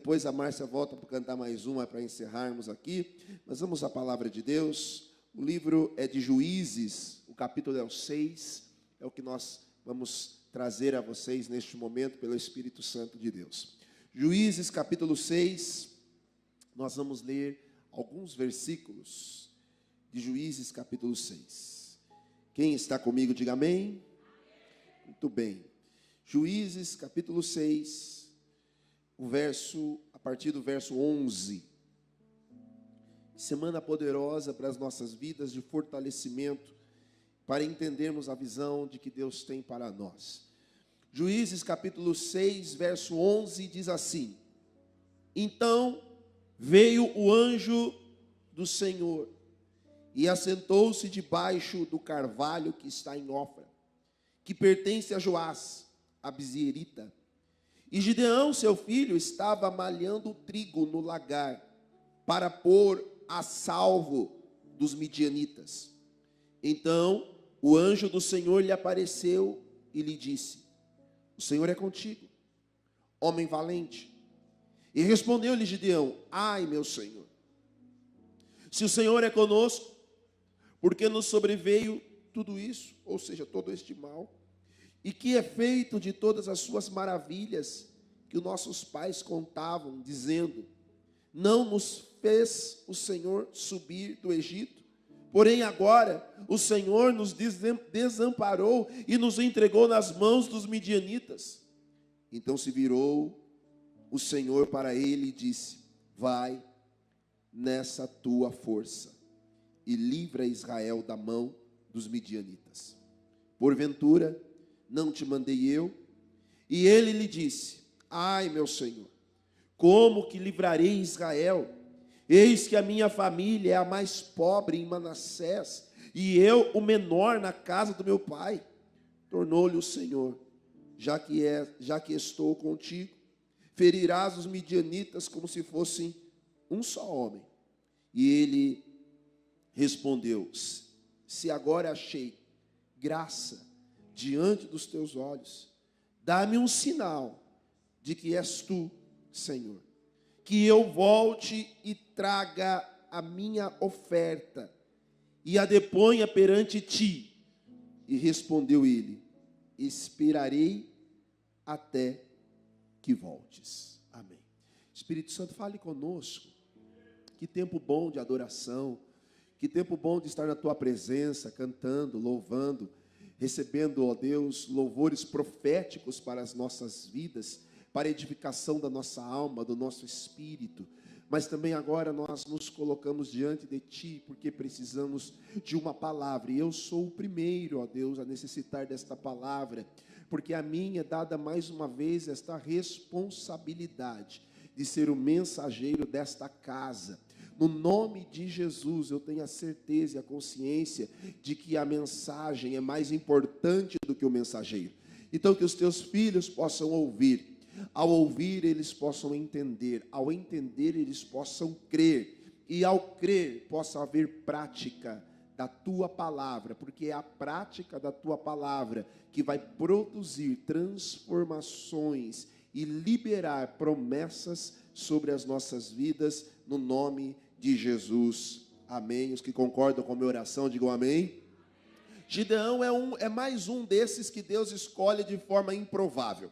Depois a Márcia volta para cantar mais uma para encerrarmos aqui. Mas vamos à palavra de Deus. O livro é de Juízes, o capítulo é o 6. É o que nós vamos trazer a vocês neste momento pelo Espírito Santo de Deus. Juízes capítulo 6, nós vamos ler alguns versículos de Juízes capítulo 6. Quem está comigo, diga amém. Muito bem. Juízes capítulo 6, a partir do verso 11. Semana poderosa para as nossas vidas, de fortalecimento, para entendermos a visão de que Deus tem para nós. Juízes capítulo 6, verso 11, diz assim: Então veio o anjo do Senhor e assentou-se debaixo do carvalho que está em Ofra, que pertence a Joás, a Bizerita. E Gideão, seu filho, estava malhando trigo no lagar, para pôr a salvo dos midianitas. Então o anjo do Senhor lhe apareceu e lhe disse: O Senhor é contigo, homem valente. E respondeu-lhe Gideão: Ai, meu Senhor, se o Senhor é conosco, por que nos sobreveio tudo isso, ou seja, todo este mal? E que é feito de todas as suas maravilhas que os nossos pais contavam, dizendo: Não nos fez o Senhor subir do Egito? Porém agora o Senhor nos desamparou e nos entregou nas mãos dos midianitas. Então se virou o Senhor para ele e disse: Vai nessa tua força e livra Israel da mão dos midianitas. Porventura não te mandei eu? E ele lhe disse: Ai, meu Senhor, como que livrarei Israel? Eis que a minha família é a mais pobre em Manassés, e eu o menor na casa do meu pai. Tornou-lhe o Senhor: já que estou contigo, ferirás os midianitas como se fossem um só homem. E ele respondeu: Se agora achei graça diante dos teus olhos, dá-me um sinal de que és tu, Senhor, que eu volte e traga a minha oferta e a deponha perante ti. E respondeu ele: Esperarei até que voltes. Amém. Espírito Santo, fale conosco. Que tempo bom de adoração, que tempo bom de estar na tua presença, cantando, louvando, recebendo, ó Deus, louvores proféticos para as nossas vidas, para a edificação da nossa alma, do nosso espírito. Mas também agora nós nos colocamos diante de Ti, porque precisamos de uma palavra. E eu sou o primeiro, ó Deus, a necessitar desta palavra, porque a mim é dada mais uma vez esta responsabilidade de ser o mensageiro desta casa. No nome de Jesus, eu tenho a certeza e a consciência de que a mensagem é mais importante do que o mensageiro. Então que os teus filhos possam ouvir. Ao ouvir, eles possam entender. Ao entender, eles possam crer. E ao crer, possa haver prática da tua palavra, porque é a prática da tua palavra que vai produzir transformações e liberar promessas sobre as nossas vidas, no nome de Jesus. Amém. Os que concordam com a minha oração, digam amém. Gideão é mais um desses que Deus escolhe de forma improvável.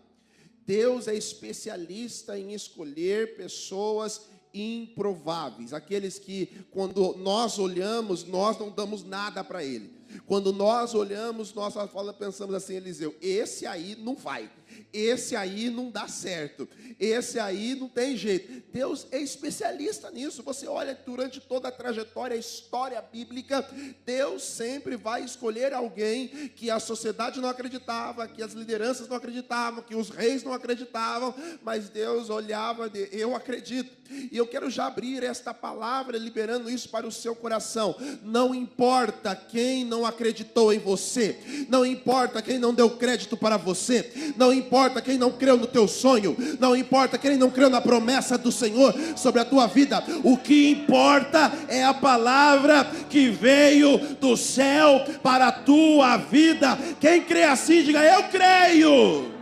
Deus é especialista em escolher pessoas improváveis, aqueles que quando nós olhamos, nós não damos nada para ele. Quando nós olhamos, nós pensamos assim: Eliseu, esse aí não vai, esse aí não dá certo, esse aí não tem jeito. Deus é especialista nisso. Você olha durante toda a trajetória, a história bíblica, Deus sempre vai escolher alguém que a sociedade não acreditava, que as lideranças não acreditavam, que os reis não acreditavam, mas Deus olhava de: eu acredito. E eu quero já abrir esta palavra liberando isso para o seu coração. Não importa quem não acreditou em você, não importa quem não deu crédito para você, não importa quem não creu no teu sonho, não importa quem não creu na promessa do Senhor sobre a tua vida. O que importa é a palavra que veio do céu para a tua vida. Quem crê assim, diga: eu creio.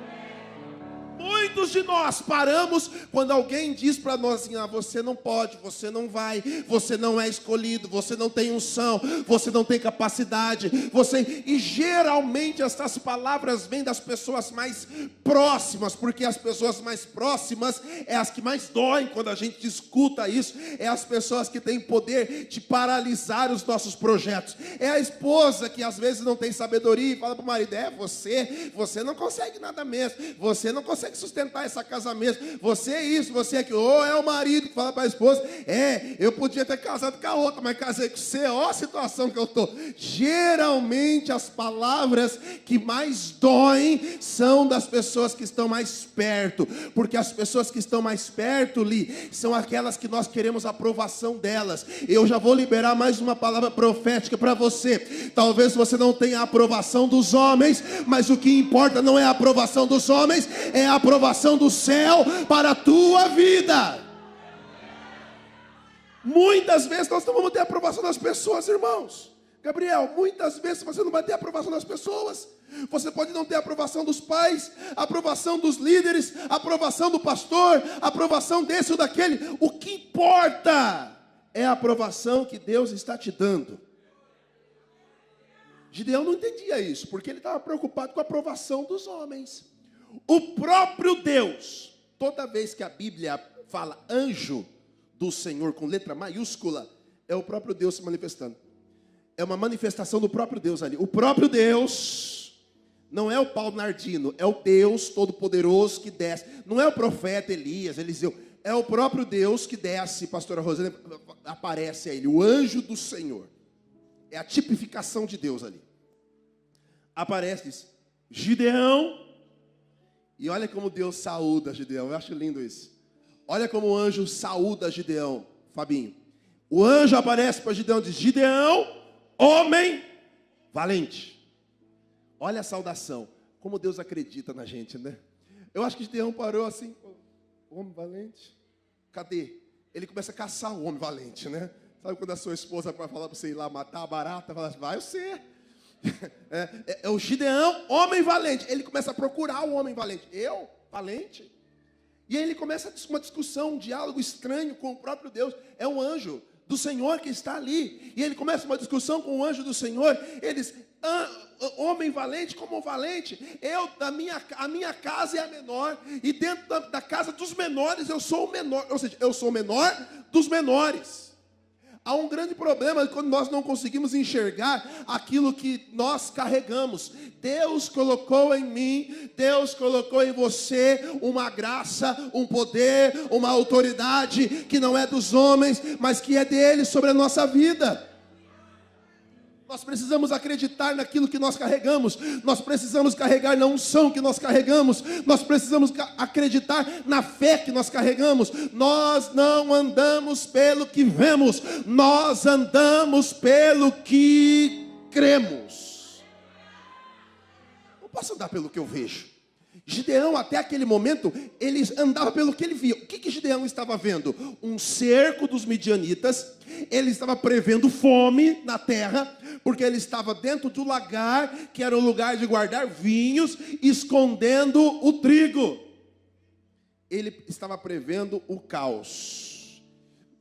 Muito Muitos de nós paramos quando alguém diz para nós assim: ah, você não pode, você não vai, você não é escolhido, você não tem unção, você não tem capacidade, e geralmente essas palavras vêm das pessoas mais próximas, porque as pessoas mais próximas é as que mais doem quando a gente escuta isso, é as pessoas que têm poder de paralisar os nossos projetos, é a esposa que às vezes não tem sabedoria e fala para o marido: você não consegue nada mesmo, você não consegue sustentar essa casa mesmo, você é isso, você é aquilo. Ou é o marido que fala para a esposa: eu podia ter casado com a outra, mas casei com você, ó a situação que eu estou. Geralmente as palavras que mais doem são das pessoas que estão mais perto, porque as pessoas que estão mais perto, Li, são aquelas que nós queremos a aprovação delas. Eu já vou liberar mais uma palavra profética para você. Talvez você não tenha a aprovação dos homens, mas o que importa não é a aprovação dos homens, é a aprovação do céu para a tua vida. Muitas vezes nós não vamos ter a aprovação das pessoas, irmãos. Gabriel, muitas vezes você não vai ter a aprovação das pessoas. Você pode não ter a aprovação dos pais, a aprovação dos líderes, a aprovação do pastor, a aprovação desse ou daquele. O que importa é a aprovação que Deus está te dando. Gideão não entendia isso, porque ele estava preocupado com a aprovação dos homens. O próprio Deus, toda vez que a Bíblia fala anjo do Senhor com letra maiúscula, é o próprio Deus se manifestando. É uma manifestação do próprio Deus ali. O próprio Deus não é o Paulo Nardino, é o Deus Todo-Poderoso que desce. Não é o profeta Elias, Eliseu. É o próprio Deus que desce, pastora Rosana, aparece a ele, o anjo do Senhor. É a tipificação de Deus ali. Aparece, diz: Gideão. E olha como Deus saúda Gideão. Eu acho lindo isso. Olha como o anjo saúda Gideão, Fabinho. O anjo aparece para Gideão e diz: Gideão, homem valente. Olha a saudação. Como Deus acredita na gente, né? Eu acho que Gideão parou assim: homem valente? Cadê? Ele começa a caçar o homem valente, né? Sabe quando a sua esposa vai falar para você ir lá matar a barata? Fala assim: vai você. É o Gideão, homem valente. Ele começa a procurar o homem valente. Eu? Valente? E aí ele começa uma discussão, um diálogo estranho com o próprio Deus. É um anjo do Senhor que está ali. E ele começa uma discussão com o anjo do Senhor. Ele diz: homem valente, como valente? A minha casa é a menor. E dentro da casa dos menores eu sou o menor. Ou seja, eu sou o menor dos menores. Há um grande problema quando nós não conseguimos enxergar aquilo que nós carregamos. Deus colocou em mim, Deus colocou em você uma graça, um poder, uma autoridade que não é dos homens, mas que é dele sobre a nossa vida. Nós precisamos acreditar naquilo que nós carregamos. Nós precisamos carregar na unção que nós carregamos. Nós precisamos acreditar na fé que nós carregamos. Nós não andamos pelo que vemos. Nós andamos pelo que cremos. Não posso andar pelo que eu vejo. Gideão, até aquele momento, ele andava pelo que ele via. O que Gideão estava vendo? Um cerco dos midianitas. Ele estava prevendo fome na terra, porque ele estava dentro do lagar, que era o lugar de guardar vinhos, escondendo o trigo. Ele estava prevendo o caos.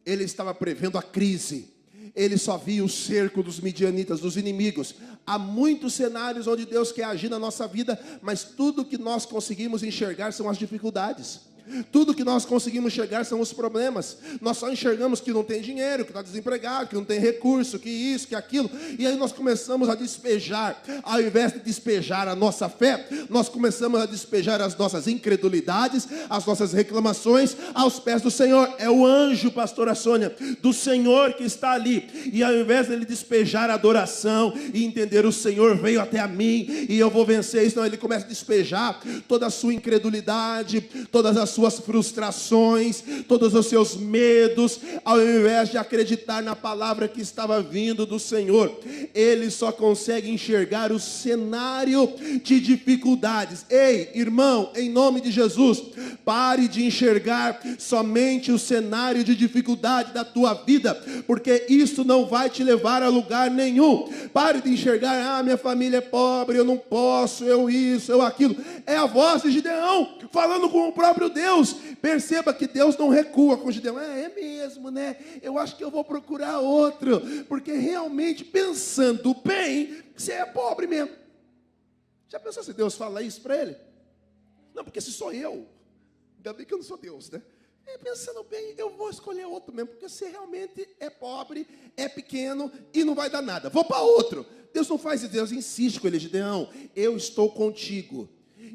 Ele estava prevendo a crise. Ele só via o cerco dos midianitas, dos inimigos. Há muitos cenários onde Deus quer agir na nossa vida, mas tudo que nós conseguimos enxergar são as dificuldades. Tudo que nós conseguimos enxergar são os problemas. Nós só enxergamos que não tem dinheiro, que está desempregado, que não tem recurso, que isso, que aquilo. E aí nós começamos a despejar. Ao invés de despejar a nossa fé, nós começamos a despejar as nossas incredulidades, as nossas reclamações aos pés do Senhor. É o anjo, pastora Sônia, do Senhor que está ali. E ao invés de ele despejar a adoração e entender: o Senhor veio até a mim e eu vou vencer isso, não, ele começa a despejar toda a sua incredulidade, todas as suas frustrações, todos os seus medos, ao invés de acreditar na palavra que estava vindo do Senhor, ele só consegue enxergar o cenário de dificuldades. Ei, irmão, em nome de Jesus, pare de enxergar somente o cenário de dificuldade da tua vida, porque isso não vai te levar a lugar nenhum. Pare de enxergar, minha família é pobre, eu não posso, eu isso, eu aquilo. É a voz de Gideão falando com o próprio Deus. Perceba que Deus não recua com Gideão. É mesmo, né? Eu acho que eu vou procurar outro, porque realmente, pensando bem, você é pobre mesmo. Já pensou se Deus fala isso para ele? Não, porque se sou eu, ainda bem que eu não sou Deus, né? Pensando bem, eu vou escolher outro mesmo, porque você realmente é pobre, é pequeno e não vai dar nada. Vou para outro. Deus não faz isso, Deus insiste com ele, Gideão, eu estou contigo.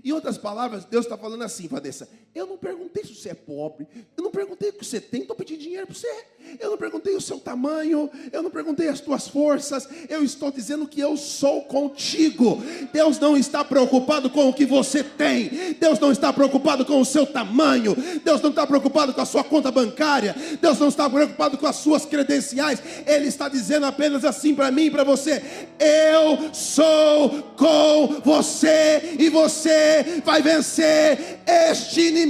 Em outras palavras, Deus está falando assim, Vanessa, eu não perguntei se você é pobre, eu não perguntei o que você tem, estou pedindo dinheiro para você, eu não perguntei o seu tamanho, eu não perguntei as tuas forças, eu estou dizendo que eu sou contigo. Deus não está preocupado com o que você tem, Deus não está preocupado com o seu tamanho, Deus não está preocupado com a sua conta bancária, Deus não está preocupado com as suas credenciais, Ele está dizendo apenas assim para mim e para você, eu sou com você e você vai vencer este inimigo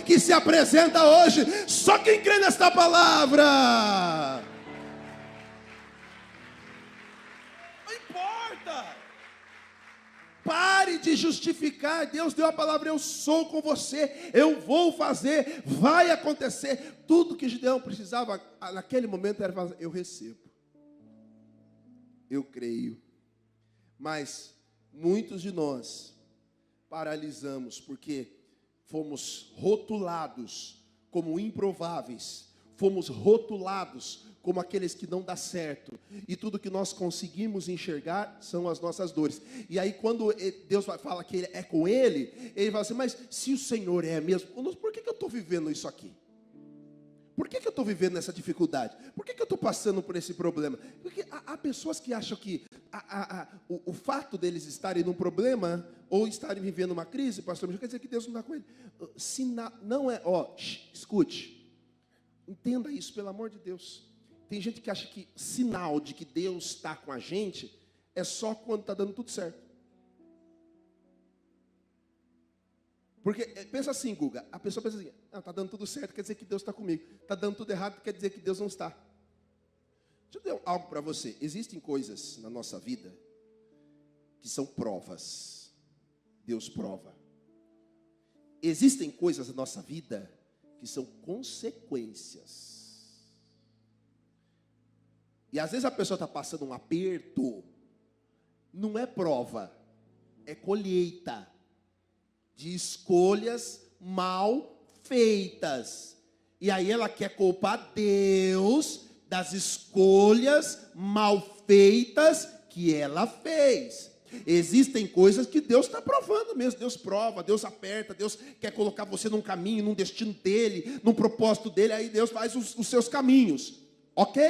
que se apresenta hoje. Só quem crê nesta palavra. Não importa. Pare de justificar. Deus deu a palavra, eu sou com você, eu vou fazer, vai acontecer. Tudo que Gideão precisava naquele momento era fazer, eu recebo, eu creio. Mas muitos de nós paralisamos porque fomos rotulados como improváveis, fomos rotulados como aqueles que não dá certo, e tudo que nós conseguimos enxergar são as nossas dores. E aí quando Deus fala que é com Ele, Ele fala assim, mas se o Senhor é mesmo, por que eu estou vivendo isso aqui? Por que eu estou vivendo essa dificuldade? Por que eu estou passando por esse problema? Porque há pessoas que acham que o fato deles estarem num problema ou estarem vivendo uma crise, pastor, não quer dizer que Deus não está com ele. Não é, escute, entenda isso, pelo amor de Deus. Tem gente que acha que sinal de que Deus está com a gente é só quando está dando tudo certo. Porque, pensa assim, Guga, a pessoa pensa assim, está dando tudo certo, quer dizer que Deus está comigo. Está dando tudo errado, quer dizer que Deus não está. Deixa eu dizer algo para você. Existem coisas na nossa vida que são provas. Deus prova. Existem coisas na nossa vida que são consequências. E às vezes a pessoa está passando um aperto, não é prova, é colheita de escolhas mal feitas. E aí ela quer culpar Deus das escolhas mal feitas que ela fez. Existem coisas que Deus está provando mesmo. Deus prova, Deus aperta, Deus quer colocar você num caminho, num destino dele, num propósito dele. Aí Deus faz os seus caminhos. Ok?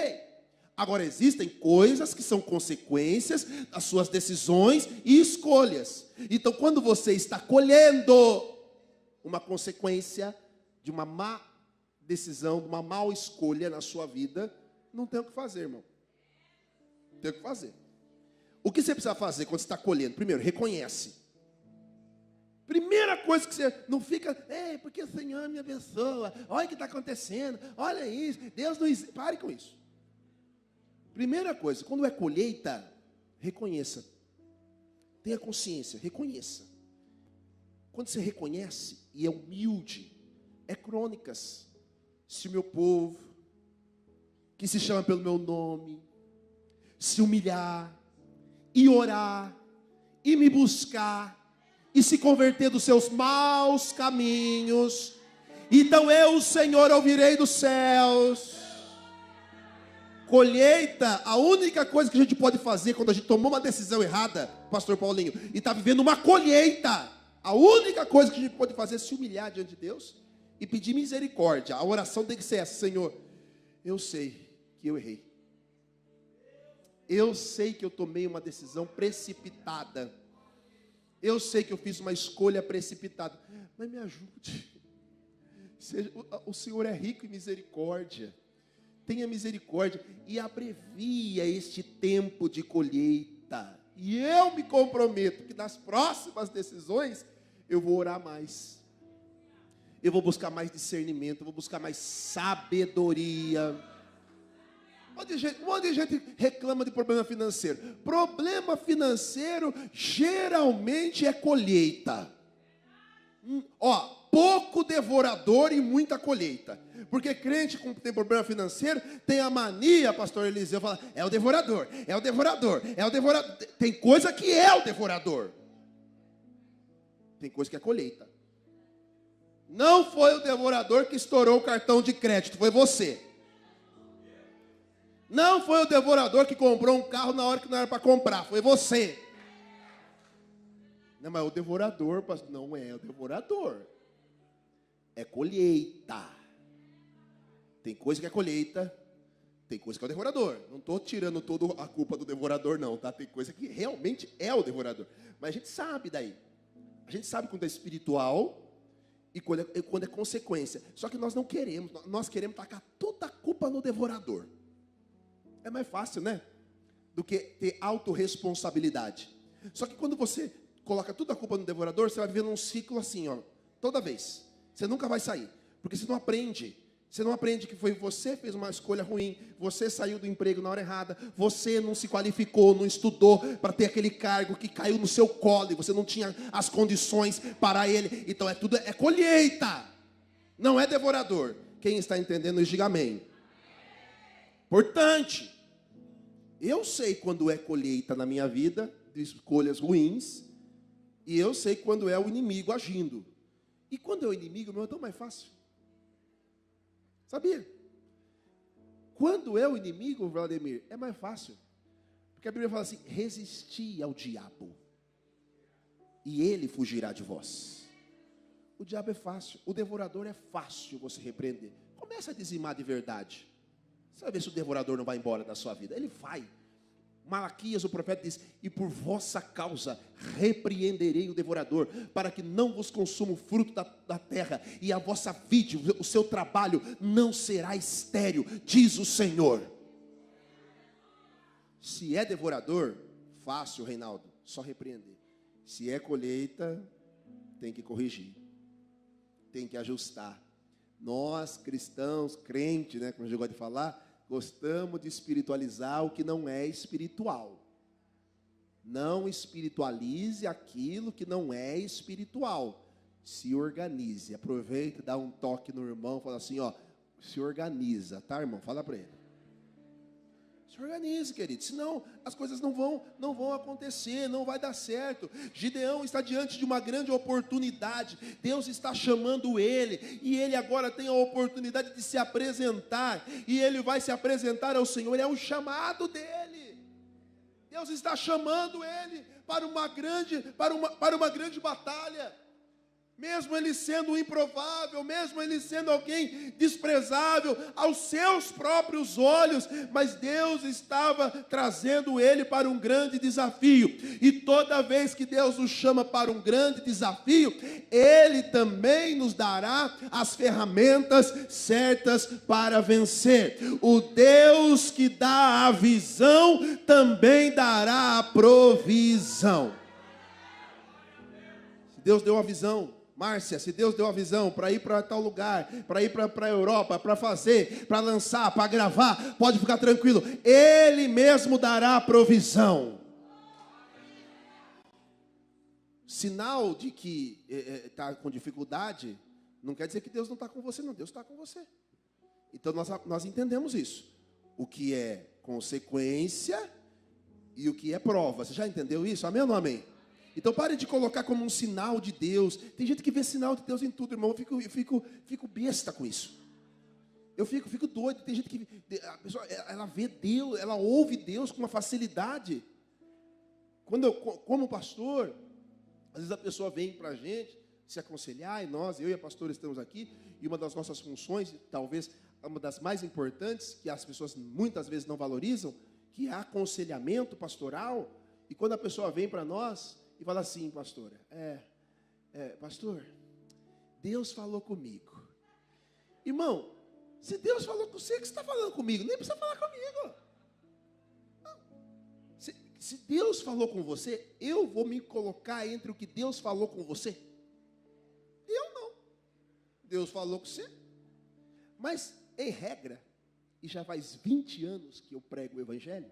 Agora existem coisas que são consequências das suas decisões e escolhas. Então quando você está colhendo uma consequência de uma má decisão, de uma má escolha na sua vida, não tem o que fazer, irmão. Não tem o que fazer. O que você precisa fazer quando você está colhendo? Primeiro, reconhece. Primeira coisa que você não fica, porque o Senhor me abençoa, olha o que está acontecendo, olha isso, Deus não existe. Pare com isso. Primeira coisa, quando é colheita, reconheça. Tenha consciência, reconheça. Quando você reconhece e é humilde, é Crônicas. Se o meu povo, que se chama pelo meu nome, se humilhar, e orar, e me buscar, e se converter dos seus maus caminhos, então eu, o Senhor, ouvirei dos céus. Colheita, a única coisa que a gente pode fazer quando a gente tomou uma decisão errada, pastor Paulinho, e está vivendo uma colheita, a única coisa que a gente pode fazer é se humilhar diante de Deus e pedir misericórdia. A oração tem que ser essa: Senhor, eu sei que eu errei, eu sei que eu tomei uma decisão precipitada, eu sei que eu fiz uma escolha precipitada, mas me ajude, O Senhor é rico em misericórdia. Tenha misericórdia e abrevia este tempo de colheita. E eu me comprometo que nas próximas decisões eu vou orar mais. Eu vou buscar mais discernimento, eu vou buscar mais sabedoria. Um monte de gente reclama de problema financeiro. Problema financeiro geralmente é colheita. Pouco devorador e muita colheita. Porque crente que tem problema financeiro tem a mania, pastor Eliseu, fala, é o devorador, é o devorador, é o devorador. Tem coisa que é o devorador. Tem coisa que é colheita. Não foi o devorador que estourou o cartão de crédito, foi você. Não foi o devorador que comprou um carro na hora que não era para comprar, foi você. Não, mas o devorador, pastor, não é o devorador. É colheita. Tem coisa que é colheita, tem coisa que é o devorador. Não estou tirando toda a culpa do devorador, não, tá? Tem coisa que realmente é o devorador. Mas a gente sabe daí. A gente sabe quando é espiritual e quando é consequência. Só que nós não queremos, nós queremos tacar toda a culpa no devorador. É mais fácil, né? Do que ter autorresponsabilidade. Só que quando você coloca toda a culpa no devorador, você vai viver num ciclo assim, ó, toda vez. Você nunca vai sair, porque você não aprende. Você não aprende que foi você que fez uma escolha ruim, você saiu do emprego na hora errada, você não se qualificou, não estudou para ter aquele cargo que caiu no seu colo e você não tinha as condições para ele. Então é colheita, não é devorador. Quem está entendendo, diga amém. Importante. Eu sei quando é colheita na minha vida, de escolhas ruins, e eu sei quando é o inimigo agindo. E quando é o inimigo, meu, é tão mais fácil. Sabia? Quando é o inimigo, Vladimir, é mais fácil. Porque a Bíblia fala assim, resisti ao diabo, e ele fugirá de vós. O diabo é fácil, o devorador é fácil você repreender. Começa a dizimar de verdade. Você vai ver se o devorador não vai embora da sua vida. Ele vai. Malaquias, o profeta, diz, e por vossa causa repreenderei o devorador, para que não vos consuma o fruto da terra, e a vossa vide, o seu trabalho não será estéril, diz o Senhor. Se é devorador, fácil, Reinaldo, só repreender. Se é colheita, tem que corrigir, tem que ajustar. Nós, cristãos, crentes, né, como eu gosto de falar, gostamos de espiritualizar o que não é espiritual. Não espiritualize aquilo que não é espiritual. Se organize. Aproveita e dá um toque no irmão. Fala assim, ó, se organiza, tá, irmão? Fala para ele. Se organize, querido. Senão as coisas não vão acontecer, não vai dar certo. Gideão está diante de uma grande oportunidade. Deus está chamando ele. E ele agora tem a oportunidade de se apresentar. E ele vai se apresentar ao Senhor. É um chamado dele. Deus está chamando ele para uma grande batalha. Mesmo ele sendo improvável, mesmo ele sendo alguém desprezável aos seus próprios olhos, mas Deus estava trazendo ele para um grande desafio. E toda vez que Deus nos chama para um grande desafio, Ele também nos dará as ferramentas certas para vencer. O Deus que dá a visão também dará a provisão. Se Deus deu a visão, Márcia, se Deus deu a visão para ir para tal lugar, para ir para a Europa, para fazer, para lançar, para gravar, pode ficar tranquilo, Ele mesmo dará a provisão. Sinal de que está com dificuldade, não quer dizer que Deus não está com você, não, Deus está com você. Então nós entendemos isso, o que é consequência e o que é prova. Você já entendeu isso? Amém ou não amém? Então pare de colocar como um sinal de Deus. Tem gente que vê sinal de Deus em tudo, irmão. Eu fico besta com isso. Eu fico doido. Tem gente que a pessoa, ela vê Deus, ela ouve Deus com uma facilidade. Como pastor, às vezes a pessoa vem para a gente se aconselhar, e eu e a pastora estamos aqui, e uma das nossas funções, talvez uma das mais importantes, que as pessoas muitas vezes não valorizam, que é aconselhamento pastoral. E quando a pessoa vem para nós e fala assim, pastora, pastor, Deus falou comigo, Irmão, se Deus falou com você, o que você está falando comigo? Nem precisa falar comigo. Se Deus falou com você, eu vou me colocar entre o que Deus falou com você? Eu não. Deus falou com você. Mas, em regra, e já faz 20 anos que eu prego o Evangelho,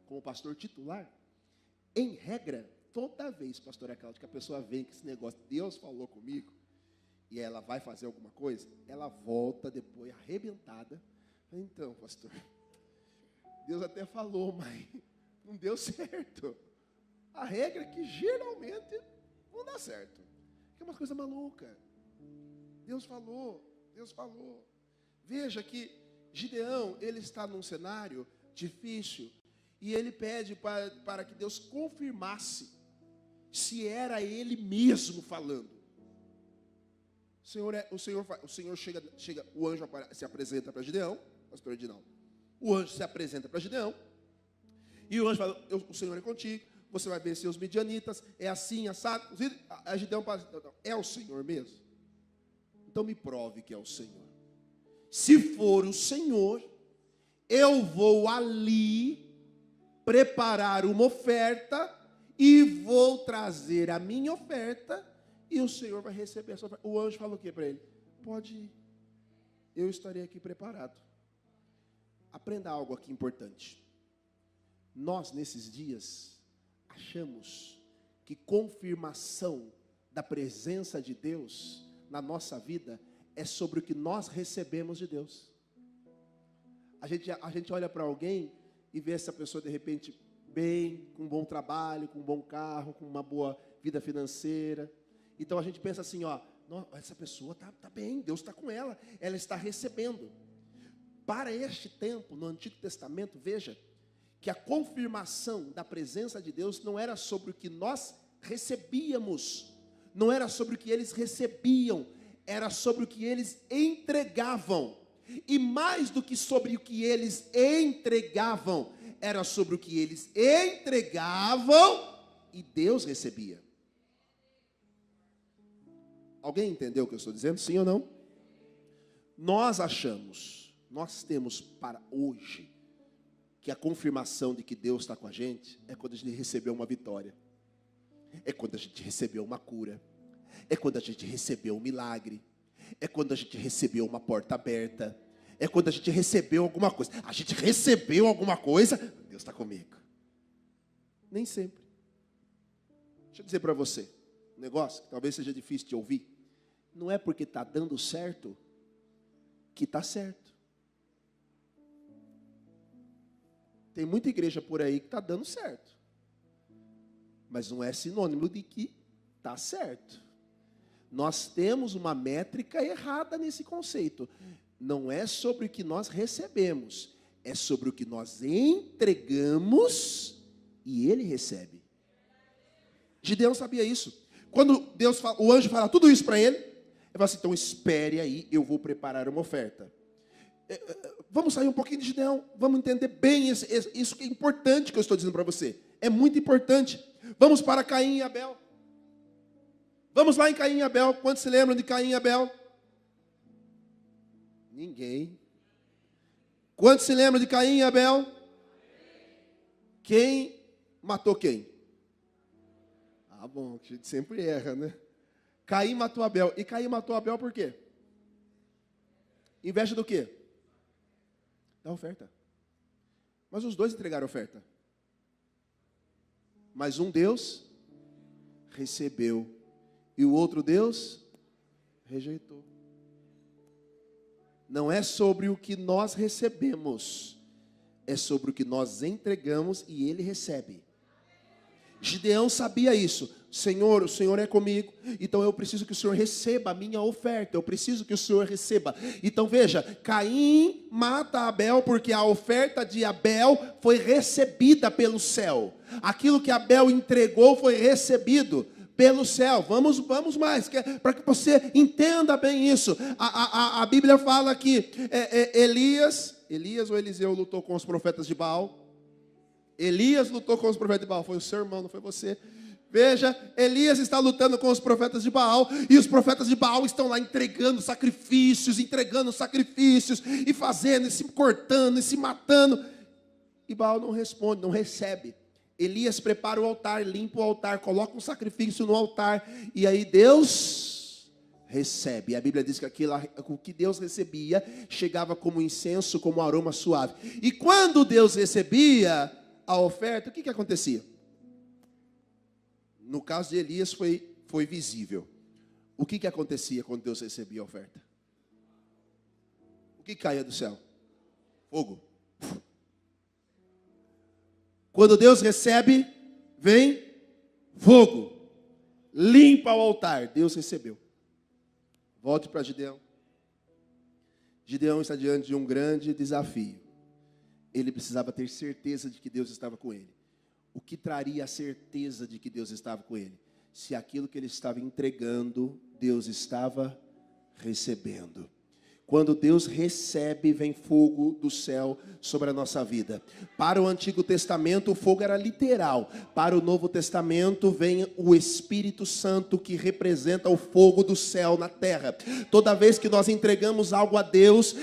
como pastor titular, em regra, toda vez, pastora Cláudia, que a pessoa vem com esse negócio, Deus falou comigo, e ela vai fazer alguma coisa, ela volta depois arrebentada. Então, pastor, Deus até falou, mas não deu certo. A regra é que geralmente não dá certo. É uma coisa maluca. Deus falou, Deus falou. Veja que Gideão, ele está num cenário difícil, e ele pede para que Deus confirmasse se era ele mesmo falando. O Senhor chega, o anjo se apresenta para Gideão, pastor Edinaldo. O anjo se apresenta para Gideão, e o anjo fala, o Senhor é contigo, você vai vencer os midianitas, é assim, assado. A Gideão fala, é o Senhor mesmo? Então me prove que é o Senhor. Se for o Senhor, eu vou ali preparar uma oferta e vou trazer a minha oferta e o Senhor vai receber a sua oferta. O anjo falou o que para ele? Pode ir, eu estarei aqui preparado. Aprenda algo aqui importante. Nós, nesses dias, achamos que confirmação da presença de Deus na nossa vida é sobre o que nós recebemos de Deus. A gente olha para alguém e vê essa pessoa de repente bem, com um bom trabalho, com um bom carro, com uma boa vida financeira. Então a gente pensa assim, essa pessoa está bem, Deus está com ela está recebendo. Para este tempo, no Antigo Testamento, veja que a confirmação da presença de Deus não era sobre o que nós recebíamos, não era sobre o que eles recebiam, era sobre o que eles entregavam. E mais do que sobre o que eles entregavam, era sobre o que eles entregavam e Deus recebia. Alguém entendeu o que eu estou dizendo? Sim ou não? Nós temos para hoje, que a confirmação de que Deus está com a gente é quando a gente recebeu uma vitória, é quando a gente recebeu uma cura, é quando a gente recebeu um milagre, é quando a gente recebeu uma porta aberta, é quando a gente recebeu alguma coisa. A gente recebeu alguma coisa, Deus está comigo. Nem sempre. Deixa eu dizer para você um negócio que talvez seja difícil de ouvir. Não é porque está dando certo que está certo. Tem muita igreja por aí que está dando certo, mas não é sinônimo de que está certo. Nós temos uma métrica errada nesse conceito. Não é sobre o que nós recebemos, é sobre o que nós entregamos e Ele recebe. Gideão sabia isso. Quando o anjo fala tudo isso para ele, ele fala assim, então espere aí, eu vou preparar uma oferta. Vamos sair um pouquinho de Gideão, vamos entender bem isso que é importante que eu estou dizendo para você. É muito importante. Vamos para Caim e Abel. Vamos lá em Caim e Abel. Quantos se lembram de Caim e Abel? Ninguém. Quantos se lembram de Caim e Abel? Quem matou quem? Ah, bom, a gente sempre erra, né? Caim matou Abel. E Caim matou Abel por quê? Inveja do quê? Da oferta. Mas os dois entregaram a oferta. Mas um Deus recebeu e o outro Deus rejeitou. Não é sobre o que nós recebemos, é sobre o que nós entregamos e Ele recebe. Gideão sabia isso. Senhor, o Senhor é comigo, então eu preciso que o Senhor receba a minha oferta, eu preciso que o Senhor receba. Então veja, Caim mata Abel porque a oferta de Abel foi recebida pelo céu. Aquilo que Abel entregou foi recebido pelo céu. Vamos mais, para que você entenda bem isso. A Bíblia fala que Elias ou Eliseu lutou com os profetas de Baal. Elias lutou com os profetas de Baal, foi o seu irmão, não foi você. Veja, Elias está lutando com os profetas de Baal, e os profetas de Baal estão lá entregando sacrifícios, e fazendo, e se cortando, e se matando. E Baal não responde, não recebe. Elias prepara o altar, limpa o altar, coloca um sacrifício no altar, e aí Deus recebe. A Bíblia diz que o que Deus recebia chegava como incenso, como aroma suave. E quando Deus recebia a oferta, o que acontecia? No caso de Elias foi visível. O que acontecia quando Deus recebia a oferta? O que caía do céu? Fogo. Quando Deus recebe, vem fogo. Limpa o altar. Deus recebeu. Volte para Gideão. Gideão está diante de um grande desafio. Ele precisava ter certeza de que Deus estava com ele. O que traria a certeza de que Deus estava com ele? Se aquilo que ele estava entregando, Deus estava recebendo. Quando Deus recebe, vem fogo do céu sobre a nossa vida. Para o Antigo Testamento, o fogo era literal. Para o Novo Testamento, vem o Espírito Santo, que representa o fogo do céu na terra. Toda vez que nós entregamos algo a Deus,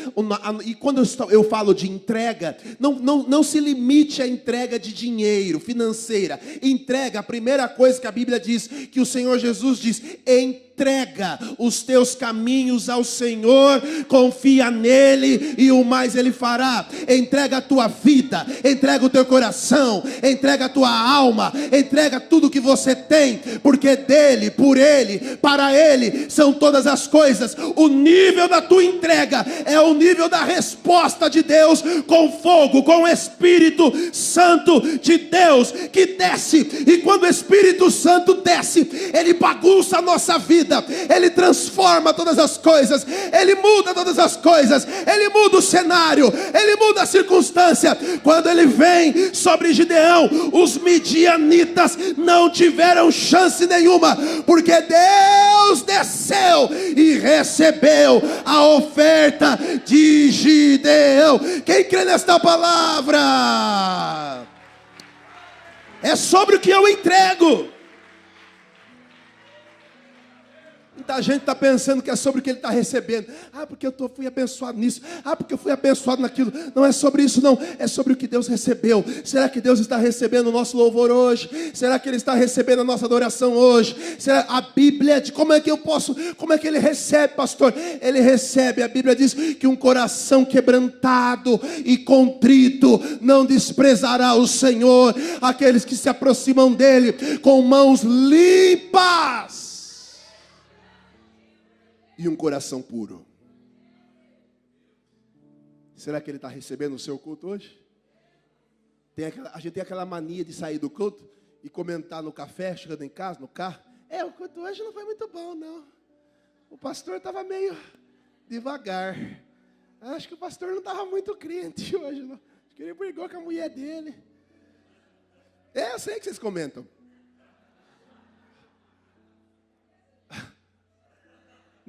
e quando eu falo de entrega, não se limite à entrega de dinheiro, financeira. Entrega, a primeira coisa que a Bíblia diz, que o Senhor Jesus diz, entrega os teus caminhos ao Senhor, confia nele e o mais ele fará. Entrega a tua vida, entrega o teu coração, entrega a tua alma, entrega tudo que você tem, porque dele, por ele, para ele são todas as coisas. O nível da tua entrega é o nível da resposta de Deus, com fogo, com o Espírito Santo de Deus que desce. E quando o Espírito Santo desce, ele bagunça a nossa vida, ele transforma todas as coisas, ele muda todas as coisas, ele muda o cenário, ele muda a circunstância. Quando ele vem sobre Gideão, os midianitas não tiveram chance nenhuma, porque Deus desceu e recebeu a oferta de Gideão. Quem crê nesta palavra? É sobre o que eu entrego. Muita gente está pensando que é sobre o que ele está recebendo. Porque eu fui abençoado nisso. Porque eu fui abençoado naquilo. Não é sobre isso, não. É sobre o que Deus recebeu. Será que Deus está recebendo o nosso louvor hoje? Será que Ele está recebendo a nossa adoração hoje? Será a Bíblia, como é que Ele recebe, pastor? Ele recebe, a Bíblia diz que um coração quebrantado e contrito não desprezará o Senhor. Aqueles que se aproximam dEle com mãos limpas e um coração puro. Será que ele está recebendo o seu culto hoje? A gente tem aquela mania de sair do culto e comentar no café, chegando em casa, no carro. O culto hoje não foi muito bom, não. O pastor estava meio devagar. Acho que o pastor não estava muito crente hoje, não. Acho que ele brigou com a mulher dele. Eu sei que vocês comentam.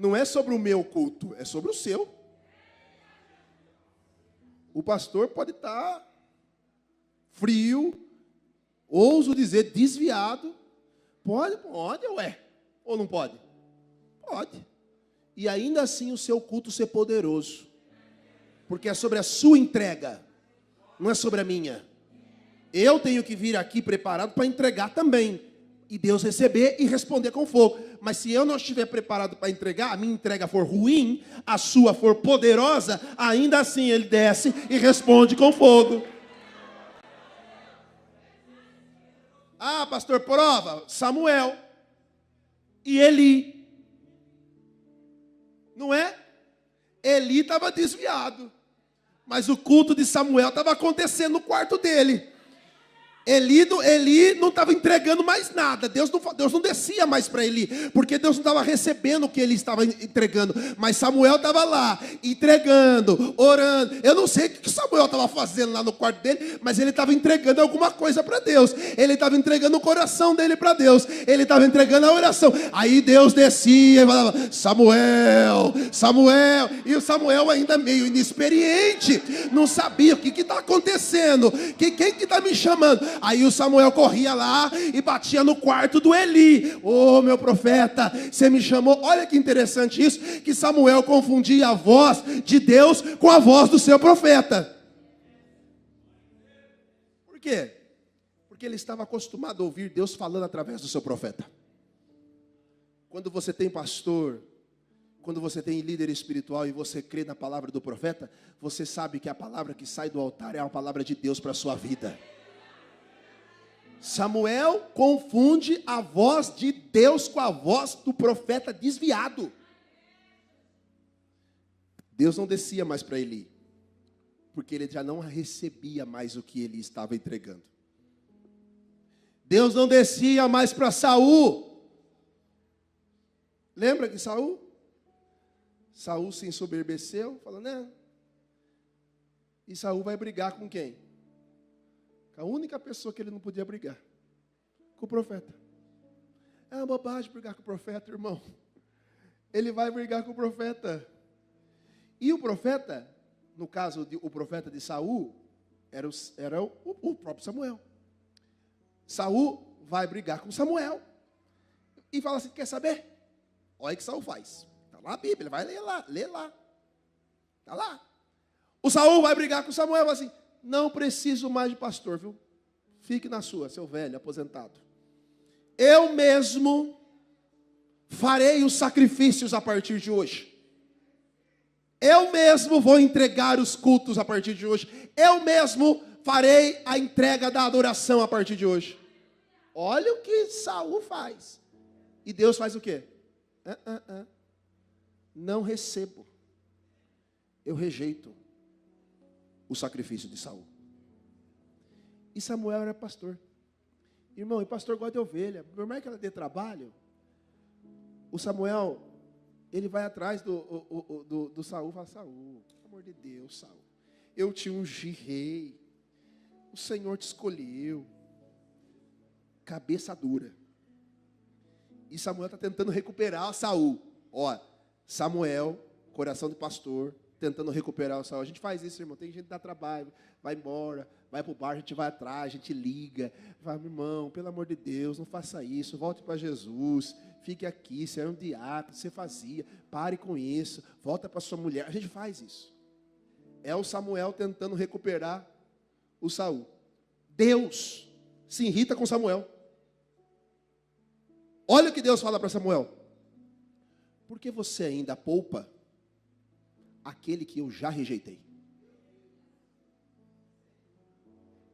Não é sobre o meu culto, é sobre o seu. O pastor pode estar frio, ouso dizer desviado. Pode, ué. Ou não pode? Pode. E ainda assim o seu culto ser poderoso. Porque é sobre a sua entrega, não é sobre a minha. Eu tenho que vir aqui preparado para entregar também. E Deus receber e responder com fogo. Mas se eu não estiver preparado para entregar, a minha entrega for ruim, a sua for poderosa, ainda assim ele desce e responde com fogo. Pastor, prova, Samuel e Eli. Não é? Eli estava desviado, mas o culto de Samuel estava acontecendo no quarto dele. Eli não estava entregando mais nada. Deus não descia mais para Eli, porque Deus não estava recebendo o que ele estava entregando. Mas Samuel estava lá, entregando, orando. Eu não sei o que Samuel estava fazendo lá no quarto dele, mas ele estava entregando alguma coisa para Deus. Ele estava entregando o coração dele para Deus. Ele estava entregando a oração. Aí Deus descia e falava: Samuel, Samuel. E o Samuel ainda meio inexperiente, não sabia o que está acontecendo. Quem que está me chamando? Aí o Samuel corria lá e batia no quarto do Eli. Ô, meu profeta, você me chamou. Olha que interessante isso, que Samuel confundia a voz de Deus com a voz do seu profeta. Por quê? Porque ele estava acostumado a ouvir Deus falando através do seu profeta. Quando você tem pastor, quando você tem líder espiritual e você crê na palavra do profeta, você sabe que a palavra que sai do altar é a palavra de Deus para a sua vida. Samuel confunde a voz de Deus com a voz do profeta desviado. Deus não descia mais para Eli, porque ele já não recebia mais o que ele estava entregando. Deus não descia mais para Saul. Lembra que Saul se ensoberbeceu, falando, né? E Saul vai brigar com quem? A única pessoa que ele não podia brigar, com o profeta. É uma bobagem brigar com o profeta, irmão. Ele vai brigar com o profeta. E o profeta, no caso, o profeta de Saul, era o próprio Samuel. Saul vai brigar com Samuel. E fala assim, quer saber? Olha o que Saul faz. Está lá a Bíblia, vai ler lá. Está lá. O Saul vai brigar com Samuel, fala assim, não preciso mais de pastor, viu? Fique na sua, seu velho, aposentado. Eu mesmo farei os sacrifícios a partir de hoje. Eu mesmo vou entregar os cultos a partir de hoje. Eu mesmo farei a entrega da adoração a partir de hoje. Olha o que Saul faz. E Deus faz o quê? Não recebo. Eu rejeito o sacrifício de Saul. E Samuel era pastor. Irmão, e pastor gosta de ovelha. Por mais que ela dê trabalho, o Samuel, ele vai atrás do Saul e fala, Saul, pelo amor de Deus, Saul, eu te ungi rei. O Senhor te escolheu. Cabeça dura. E Samuel está tentando recuperar Saul. Ó, Samuel, coração de pastor, tentando recuperar o Saul. A gente faz isso, irmão. Tem gente que dá trabalho, vai embora, vai para o bar, a gente vai atrás, a gente liga. Vai, meu irmão, pelo amor de Deus, não faça isso. Volte para Jesus. Fique aqui, você era um diácono, você fazia. Pare com isso. Volta para sua mulher. A gente faz isso. É o Samuel tentando recuperar o Saul. Deus se irrita com Samuel. Olha o que Deus fala para Samuel. Por que você ainda poupa aquele que eu já rejeitei?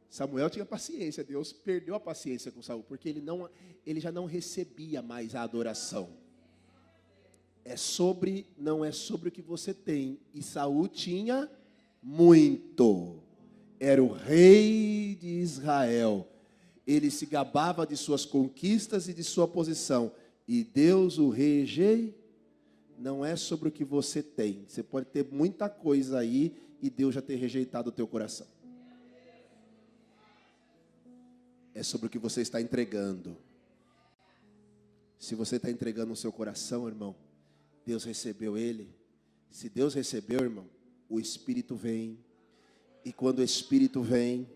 Samuel tinha paciência. Deus perdeu a paciência com Saul, porque ele já não recebia mais a adoração. Não é sobre o que você tem. E Saul tinha muito. Era o rei de Israel. Ele se gabava de suas conquistas e de sua posição. E Deus o rejeitou. Não é sobre o que você tem. Você pode ter muita coisa aí e Deus já ter rejeitado o teu coração. É sobre o que você está entregando. Se você está entregando o seu coração, irmão, Deus recebeu ele. Se Deus recebeu, irmão, o Espírito vem. E quando o Espírito vem,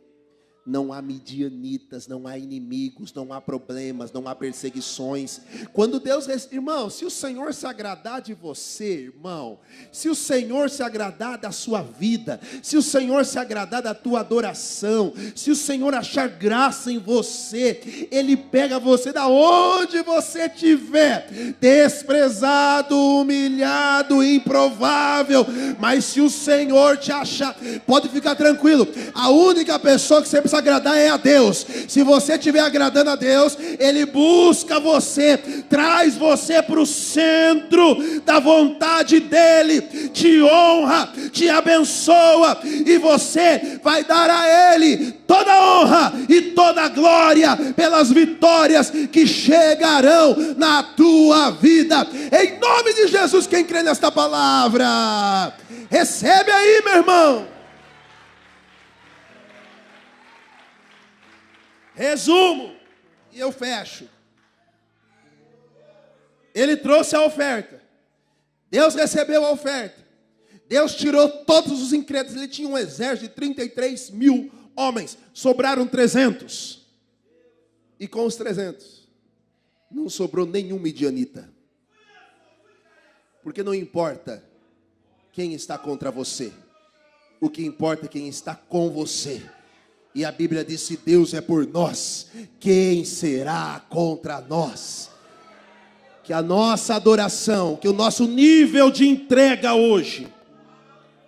não há midianitas, não há inimigos, não há problemas, não há perseguições. Quando Deus, irmão, se o Senhor se agradar de você, irmão, se o Senhor se agradar da sua vida, se o Senhor se agradar da tua adoração, se o Senhor achar graça em você, Ele pega você da onde você estiver, desprezado, humilhado, improvável, mas se o Senhor te achar, pode ficar tranquilo, a única pessoa que você precisa agradar é a Deus. Se você estiver agradando a Deus, Ele busca você, traz você para o centro da vontade dEle, te honra, te abençoa, e você vai dar a Ele toda a honra e toda a glória pelas vitórias que chegarão na tua vida. Em nome de Jesus, quem crê nesta palavra, recebe aí, meu irmão. Resumo, e eu fecho. Ele trouxe a oferta. Deus recebeu a oferta. Deus tirou todos os incrédulos. Ele tinha um exército de 33 mil homens. Sobraram 300. E com os 300, não sobrou nenhum midianita. Porque não importa quem está contra você. O que importa é quem está com você. E a Bíblia diz: se Deus é por nós, quem será contra nós? Que a nossa adoração, que o nosso nível de entrega hoje,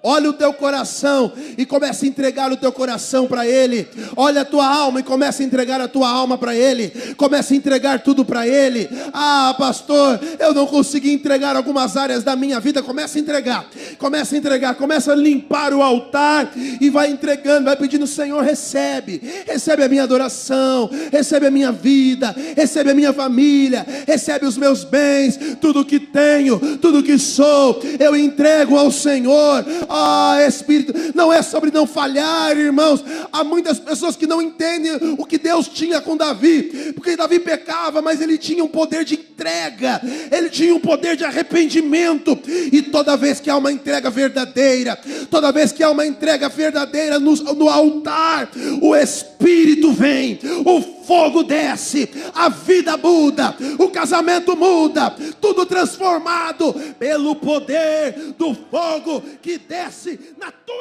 olha o teu coração e começa a entregar o teu coração para Ele. Olha a tua alma e começa a entregar a tua alma para Ele. Começa a entregar tudo para Ele. Ah, pastor, eu não consegui entregar algumas áreas da minha vida. Começa a entregar. Começa a entregar. Começa a limpar o altar e vai entregando. Vai pedindo: Senhor, recebe. Recebe a minha adoração. Recebe a minha vida. Recebe a minha família. Recebe os meus bens. Tudo que tenho. Tudo que sou. Eu entrego ao Senhor. Ah, Espírito, não é sobre não falhar, irmãos. Há muitas pessoas que não entendem o que Deus tinha com Davi, porque Davi pecava, mas ele tinha um poder de entrega, ele tinha um poder de arrependimento. E toda vez que há uma entrega verdadeira, toda vez que há uma entrega verdadeira no altar, o Espírito vem, o fogo desce, a vida muda, o casamento muda, tudo transformado pelo poder do fogo que desce na tua